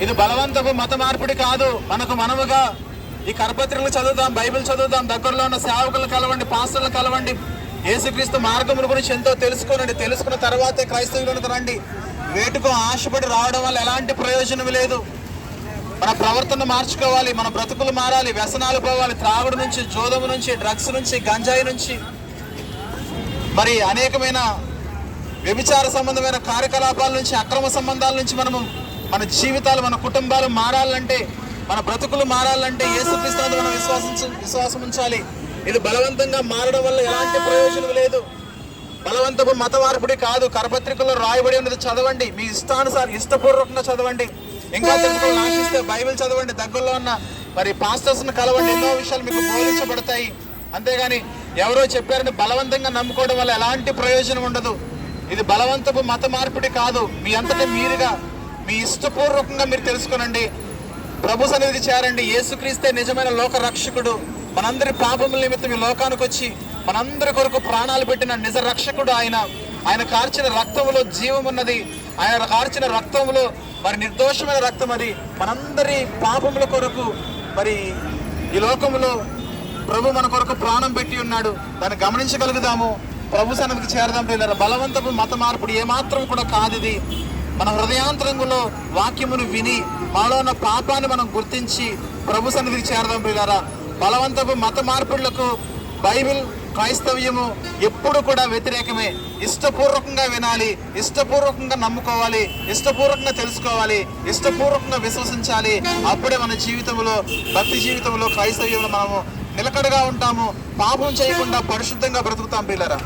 ఇది బలవంతపు మత మార్పిడి కాదు. మనకు మనముగా ఈ కరపత్రికలు చదువుదాం, బైబిల్ చదువుదాం, దగ్గరలో ఉన్న సేవకులను కలవండి, పాస్టర్లను కలవండి, యేసుక్రీస్తు మార్గముల గురించి ఎంతో తెలుసుకోనండి. తెలుసుకున్న తర్వాతే క్రైస్తవులకు రండి. వేటుకు ఆశపడి రావడం వల్ల ఎలాంటి ప్రయోజనం లేదు. మన ప్రవర్తన మార్చుకోవాలి, మన బ్రతుకులు మారాలి, వ్యసనాలు పోవాలి, త్రాగుడు నుంచి, జోదము నుంచి, డ్రగ్స్ నుంచి, గంజాయి నుంచి, మరి అనేకమైన వ్యభిచార సంబంధమైన కార్యకలాపాల నుంచి, అక్రమ సంబంధాల నుంచి మన జీవితాలు, మన కుటుంబాలు మారాలంటే, మన బ్రతుకులు మారాలంటే యేసుక్రీస్తు మనం విశ్వాసం ఉంచాలి. ఇది బలవంతంగా మారడం వల్ల ఎలాంటి ప్రయోజనం లేదు. బలవంతపు మత మార్పిడి కాదు. కరపత్రికల్లో రాయబడి ఉన్నది చదవండి, మీ ఇష్టానుసారం ఇష్టపూర్వకంగా చదవండి. ఇంకా తెలుసుకోవాలని ఆశిస్తే బైబిల్ చదవండి, దగ్గరలో ఉన్న మరి పాస్టర్స్ని కలవండి, ఎన్నో విషయాలు మీకు బోధించబడతాయి. అంతేగాని ఎవరో చెప్పారని బలవంతంగా నమ్ముకోవడం వల్ల ఎలాంటి ప్రయోజనం ఉండదు. ఇది బలవంతపు మత మార్పిడి కాదు. మీ అంతటా మీరుగా, మీ ఇష్టపూర్వకంగా మీరు తెలుసుకోనండి, ప్రభు సన్నిధికి చేరండి. యేసుక్రీస్తే నిజమైన లోక రక్షకుడు. మనందరి పాపముల నిమిత్తం ఈ లోకానికి వచ్చి మనందరి కొరకు ప్రాణాలు పెట్టిన నిజ రక్షకుడు ఆయన. ఆయన కార్చిన రక్తములో జీవం ఉన్నది. ఆయన కార్చిన రక్తములో మరి నిర్దోషమైన రక్తం అది. మనందరి పాపముల కొరకు మరి ఈ లోకములో ప్రభు మన కొరకు ప్రాణం పెట్టి ఉన్నాడు. దాన్ని గమనించగలుగుదాము. ప్రభు సన్నిధికి చేరదాం ప్రియులారా. బలవంతపు మత మార్పుడు ఏమాత్రం కూడా కాదు ఇది. మన హృదయాంతరంగులో వాక్యమును విని మాలో ఉన్న పాపాన్ని మనం గుర్తించి ప్రభు సన్నిధికి చేరదాం ప్రియులారా. బలవంతపు మత మార్పులకు బైబిల్, క్రైస్తవ్యము ఎప్పుడు కూడా వ్యతిరేకమే. ఇష్టపూర్వకంగా వినాలి, ఇష్టపూర్వకంగా నమ్ముకోవాలి, ఇష్టపూర్వకంగా తెలుసుకోవాలి, ఇష్టపూర్వకంగా విశ్వసించాలి. అప్పుడే మన జీవితంలో, భక్తి జీవితంలో, క్రైస్తవ్యంలో మనము నిలకడగా ఉంటాము. పాపం చేయకుండా పరిశుద్ధంగా బ్రతుకుతాం పిల్లరా.